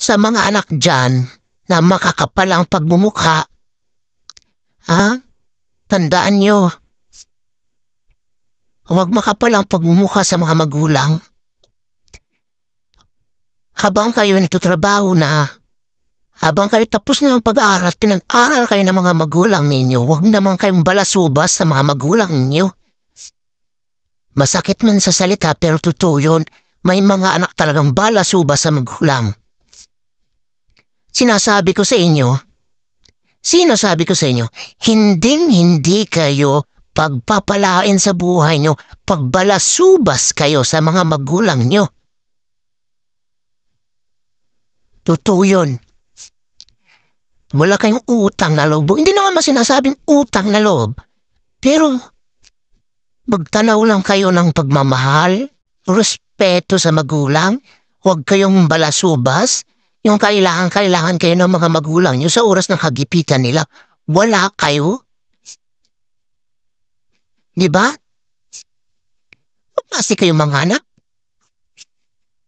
sa mga anak dyan na makakapal ang pagmumukha, tandaan nyo, huwag makapal ang pagmumukha sa mga magulang. Habang kayo nagtatrabaho na, habang kayo tapos na ang pag-aaral, pinag-aral kayo ng mga magulang ninyo, huwag naman kayong balasubas sa mga magulang ninyo. Masakit man sa salita pero totoo yun, may mga anak talagang balasubas sa magulang. Sinasabi ko sa inyo, hindi kayo pagpapalain sa buhay nyo, pagbalasubas kayo sa mga magulang nyo. Totoo yun. Wala kayong utang na loob. Hindi naman masinasabing utang na loob. Pero, magtanaw lang kayo ng pagmamahal, respeto sa magulang, huwag kayong balasubas, yung kailangan kayo ng mga magulang nyo sa oras ng kagipitan nila. Wala kayo. Diba? Kasi kayo mga anak.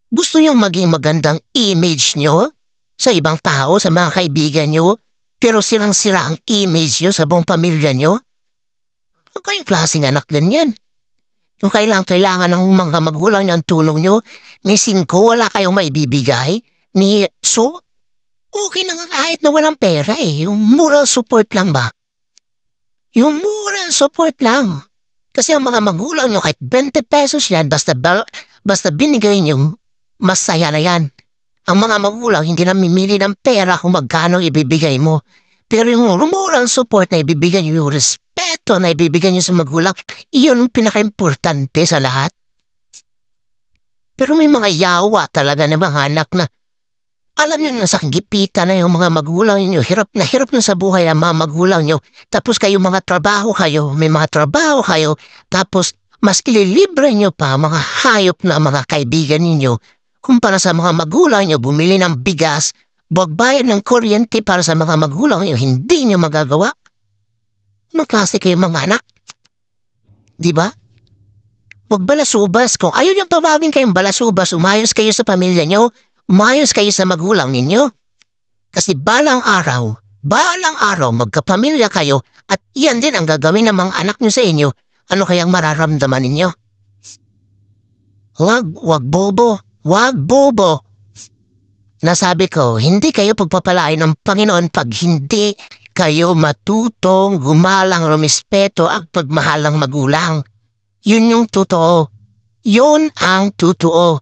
Gusto nyo maging magandang image nyo sa ibang tao, sa mga kaibigan nyo, pero silang-sira ang image nyo sa buong pamilya nyo? Huwag kayong klaseng anak ganyan. Kung kailangan ng mga magulang nyo ang tulong nyo, ni 5 wala kayong maibibigay, so, okay na nga kahit na walang pera eh. Yung moral support lang ba? Yung moral support lang. Kasi ang mga magulang nyo kahit 20 pesos yan, basta binigay nyo, masaya na yan. Ang mga magulang hindi na mimili ng pera kung magkano ibibigay mo. Pero yung moral support na ibibigay nyo, yung respeto na ibibigay nyo sa magulang, iyon ang pinaka-importante sa lahat. Pero may mga yawa talaga na mga anak na alam nyo na sa gipitan na yung mga magulang nyo, hirap na sa buhay ang mga magulang nyo. Tapos kayo may mga trabaho kayo, tapos mas ililibre nyo pa mga hayop na mga kaibigan ninyo kumpara sa mga magulang nyo bumili ng bigas, magbayad ng kuryente para sa mga magulang nyo, hindi nyo magagawa. Magklase kayo mga anak. Diba? Huwag balasubas. Kung ayaw nyo tawagin kayong balasubas, umayos kayo sa pamilya nyo, umayos kayo sa magulang ninyo. Kasi balang araw magkapamilya kayo at iyan din ang gagawin ng mga anak nyo sa inyo. Ano kayang mararamdaman ninyo? Wag bobo. Nasabi ko, hindi kayo pagpapalain ng Panginoon pag hindi kayo matutong gumalang, rumispeto at pagmahalang magulang. Yun yung totoo. Yun ang totoo.